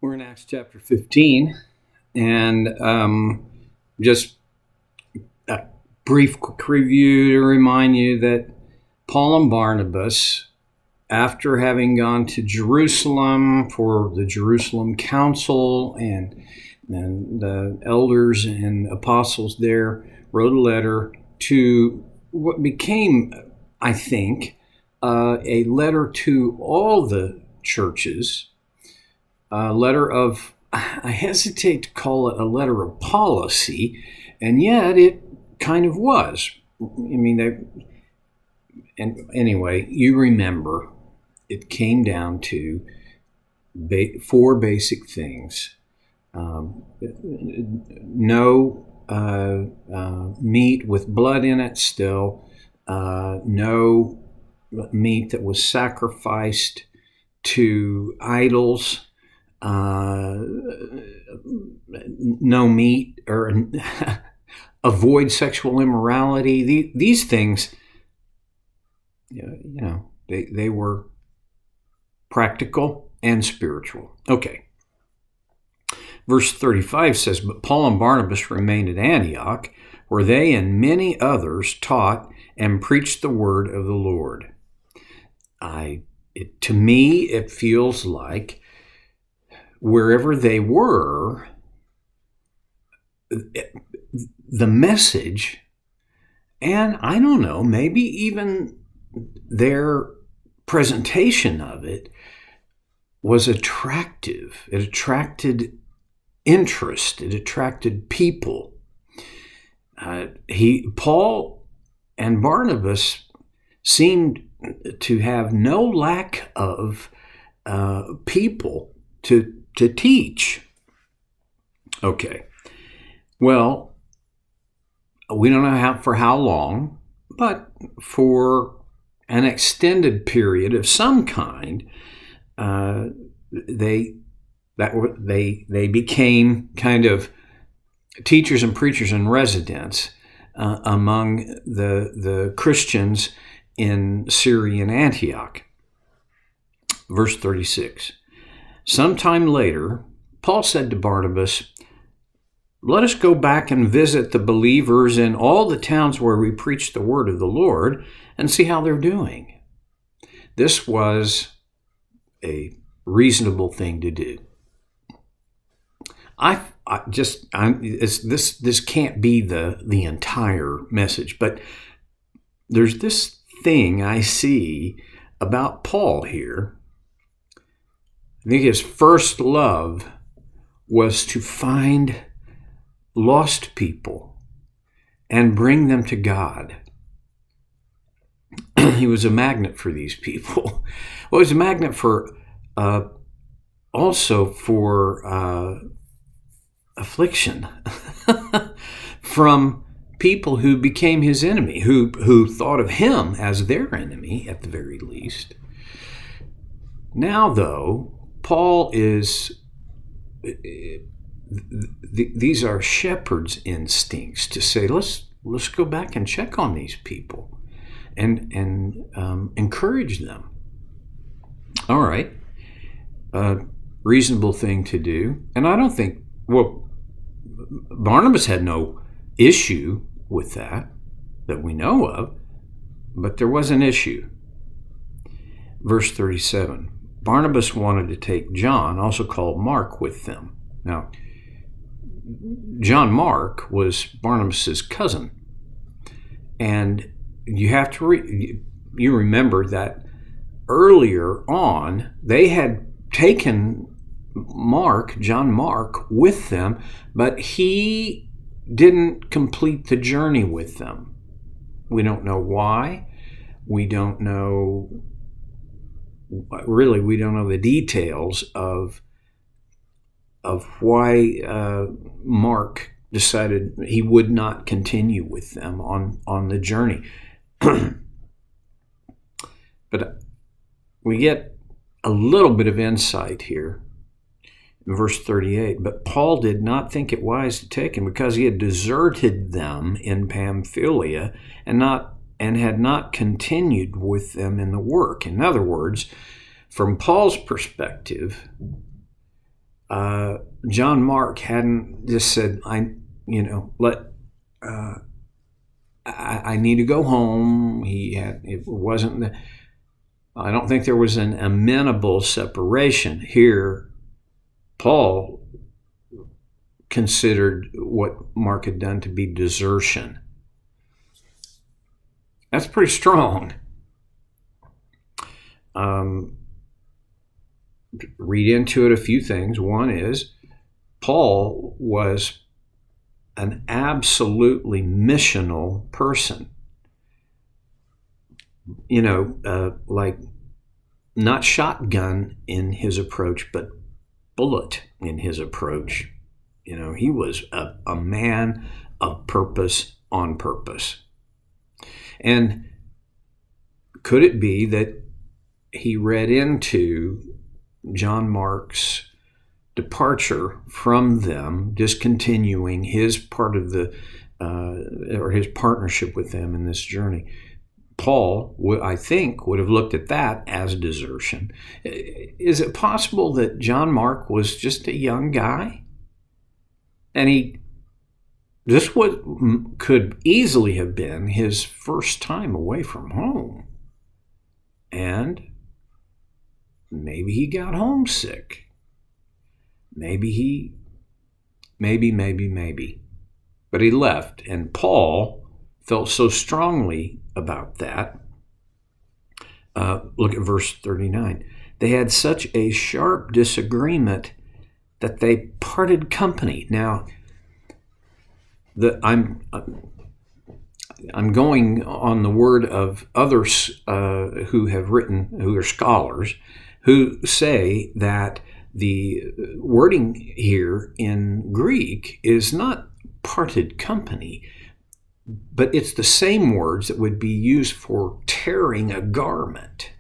We're in Acts chapter 15, and just a brief quick review to remind you that Paul and Barnabas, after having gone to Jerusalem for the Jerusalem Council and the elders and apostles there, wrote a letter to what became, I think, a letter to all the churches, a letter of, I hesitate to call it a letter of policy, and yet it kind of was. And anyway, you remember it came down to four basic things. No meat with blood in it still, no meat that was sacrificed to idols, no meat or avoid sexual immorality. These things, they were practical and spiritual. Okay. Verse 35 says, "But Paul and Barnabas remained at Antioch, where they and many others taught and preached the word of the Lord." To me, it feels like wherever they were, the message, and I don't know, maybe even their presentation of it was attractive. It attracted interest. It attracted people. Paul and Barnabas seemed to have no lack of people to teach. Okay. Well, we don't know for how long, but for an extended period of some kind, they became kind of teachers and preachers in residence among the Christians in Syrian Antioch. Verse 36. "Sometime later, Paul said to Barnabas, 'Let us go back and visit the believers in all the towns where we preach the word of the Lord and see how they're doing.'" This was a reasonable thing to do. This can't be the entire message, but there's this thing I see about Paul here. I think his first love was to find lost people and bring them to God. He was a magnet for these people. Well, he was a magnet for also for affliction from people who became his enemy, who thought of him as their enemy at the very least. Now, though, Paul is, these are shepherd's instincts to say, let's go back and check on these people and encourage them. All right. Reasonable thing to do. And I don't think, Barnabas had no issue with that we know of, but there was an issue. Verse 37, "Barnabas wanted to take John, also called Mark, with them." Now, John Mark was Barnabas' cousin. And you have to you remember that earlier on, they had taken John Mark, with them, but he didn't complete the journey with them. We don't know why. We don't know the details of why Mark decided he would not continue with them on the journey. But we get a little bit of insight here. In verse 38, "But Paul did not think it wise to take him, because he had deserted them in Pamphylia and had not continued with them in the work." In other words, from Paul's perspective, John Mark hadn't just said, I need to go home. I don't think there was an amenable separation here. Paul considered what Mark had done to be desertion. That's pretty strong. Read into it a few things. One is Paul was an absolutely missional person. Like not shotgun in his approach, but bullet in his approach. He was a man of purpose on purpose. And could it be that he read into John Mark's departure from them, discontinuing his part of or his partnership with them in this journey? Paul, I think, would have looked at that as desertion. Is it possible that John Mark was just a young guy? And this could easily have been his first time away from home. And maybe he got homesick. Maybe. But he left, and Paul felt so strongly about that. Look at verse 39. They had such a sharp disagreement that they parted company. Now, I'm going on the word of others who are scholars, who say that the wording here in Greek is not parted company, but it's the same words that would be used for tearing a garment,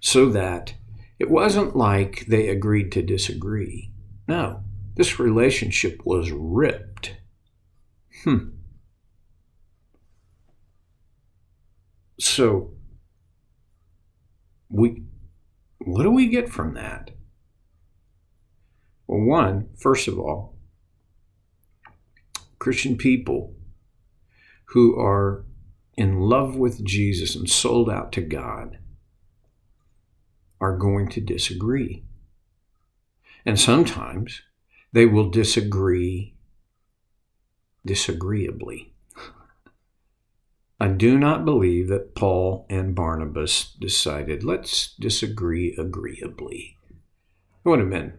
so that it wasn't like they agreed to disagree. No, this relationship was ripped. So, what do we get from that? Well, first of all, Christian people who are in love with Jesus and sold out to God are going to disagree. And sometimes they will disagree disagreeably. I do not believe that Paul and Barnabas decided, let's disagree agreeably. It would have been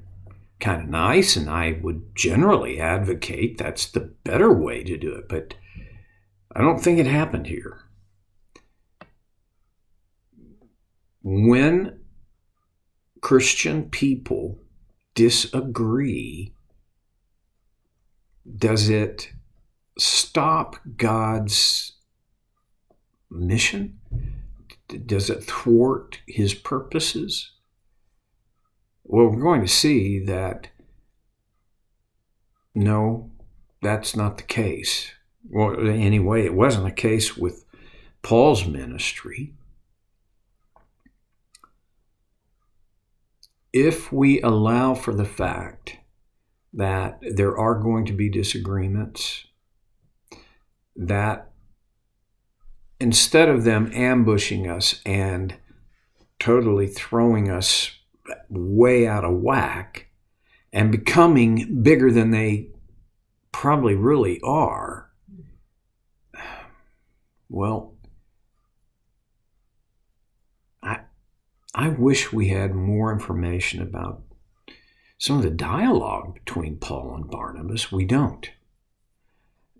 kind of nice, and I would generally advocate that's the better way to do it, but I don't think it happened here. When Christian people disagree, does it stop God's mission? Does it thwart his purposes? Well, we're going to see that no, that's not the case. Well, anyway, it wasn't the case with Paul's ministry. If we allow for the fact that there are going to be disagreements, that instead of them ambushing us and totally throwing us way out of whack and becoming bigger than they probably really are, well, I wish we had more information about some of the dialogue between Paul and Barnabas. We don't.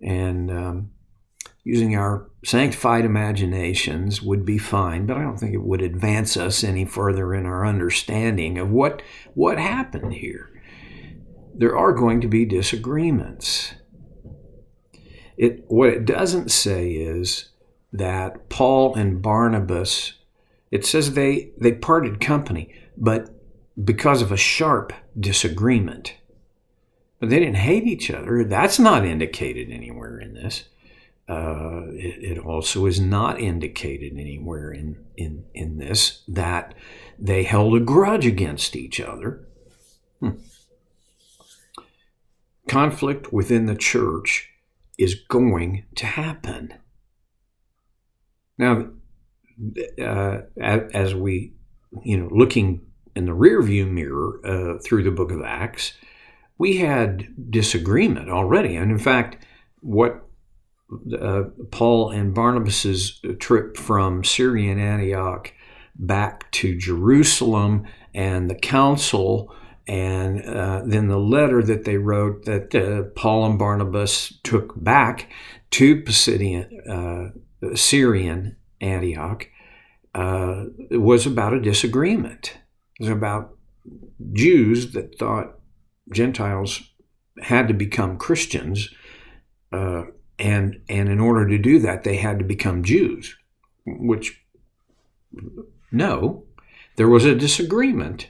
And using our sanctified imaginations would be fine, but I don't think it would advance us any further in our understanding of what happened here. There are going to be disagreements. What it doesn't say is that Paul and Barnabas, it says they parted company, but because of a sharp disagreement. But they didn't hate each other. That's not indicated anywhere in this. It also is not indicated anywhere in this that they held a grudge against each other. conflict within the church is going to happen. Now, as we, looking in the rearview mirror through the book of Acts, we had disagreement already. And in fact, what Paul and Barnabas's trip from Syrian Antioch back to Jerusalem and the council, and then the letter that they wrote that Paul and Barnabas took back to Syrian Antioch, it was about a disagreement. It was about Jews that thought Gentiles had to become Christians, and in order to do that, they had to become Jews, which, no, there was a disagreement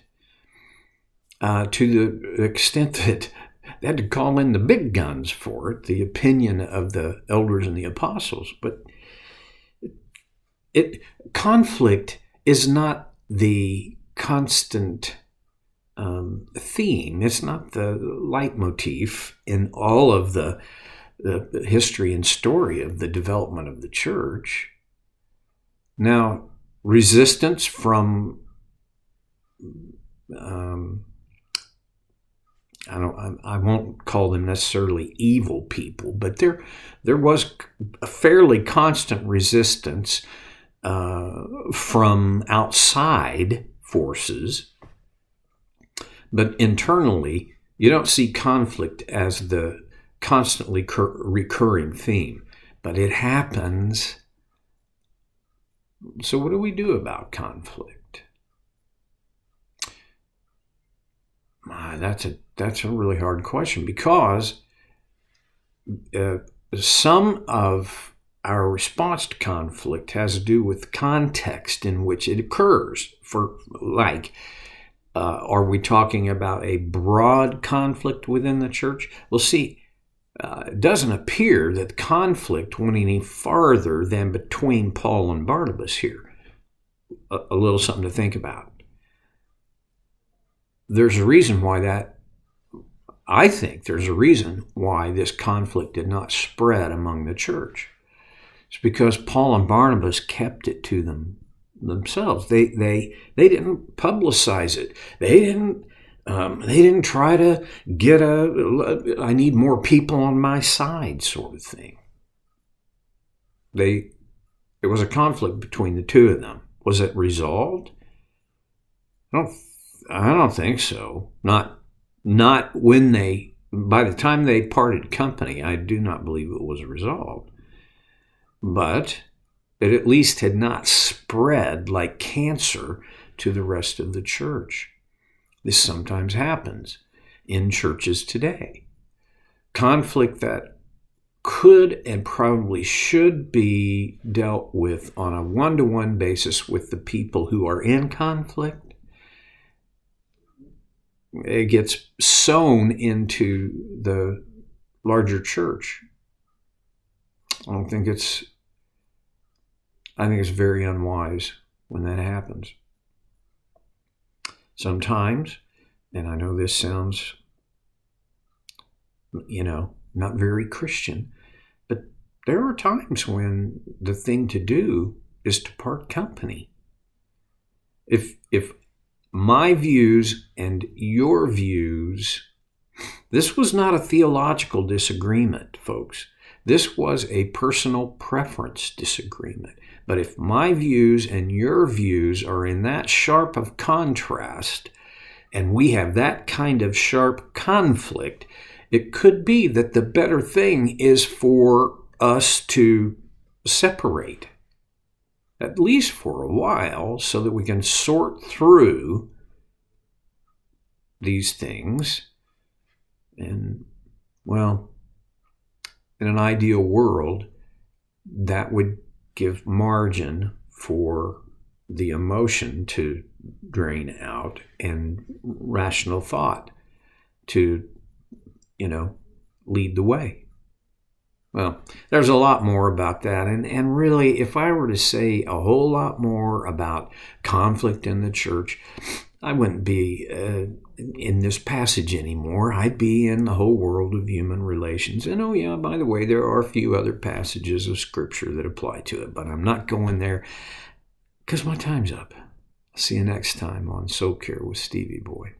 to the extent that they had to call in the big guns for it, the opinion of the elders and the apostles. But conflict is not the constant theme. It's not the leitmotif in all of the history and story of the development of the church. Now, resistance from I won't call them necessarily evil people, but there was a fairly constant resistance from outside forces. But internally, you don't see conflict as the constantly recurring theme, but it happens. So what do we do about conflict? That's a really hard question, because some of our response to conflict has to do with context in which it occurs. Are we talking about a broad conflict within the church? Well, see, it doesn't appear that conflict went any farther than between Paul and Barnabas here. A little something to think about. There's a reason why I think there's a reason why this conflict did not spread among the church. It's because Paul and Barnabas kept it to themselves. They didn't publicize it. They didn't try to get I need more people on my side sort of thing. There was a conflict between the two of them. Was it resolved? I don't think so. Not when by the time they parted company, I do not believe it was resolved. But it at least had not spread like cancer to the rest of the church. This sometimes happens in churches today. Conflict that could and probably should be dealt with on a one-to-one basis with the people who are in conflict, it gets sown into the larger church. I think it's very unwise when that happens. Sometimes, and I know this sounds, not very Christian, but there are times when the thing to do is to part company. If my views and your views, this was not a theological disagreement, folks. This was a personal preference disagreement. But if my views and your views are in that sharp of contrast, and we have that kind of sharp conflict, it could be that the better thing is for us to separate, at least for a while, so that we can sort through these things. And, well, in an ideal world, that would give margin for the emotion to drain out and rational thought to, lead the way. Well, there's a lot more about that. And really, if I were to say a whole lot more about conflict in the church, I wouldn't be in this passage anymore. I'd be in the whole world of human relations. And oh yeah, by the way, there are a few other passages of Scripture that apply to it, but I'm not going there because my time's up. See you next time on Soul Care with Stevie Boy.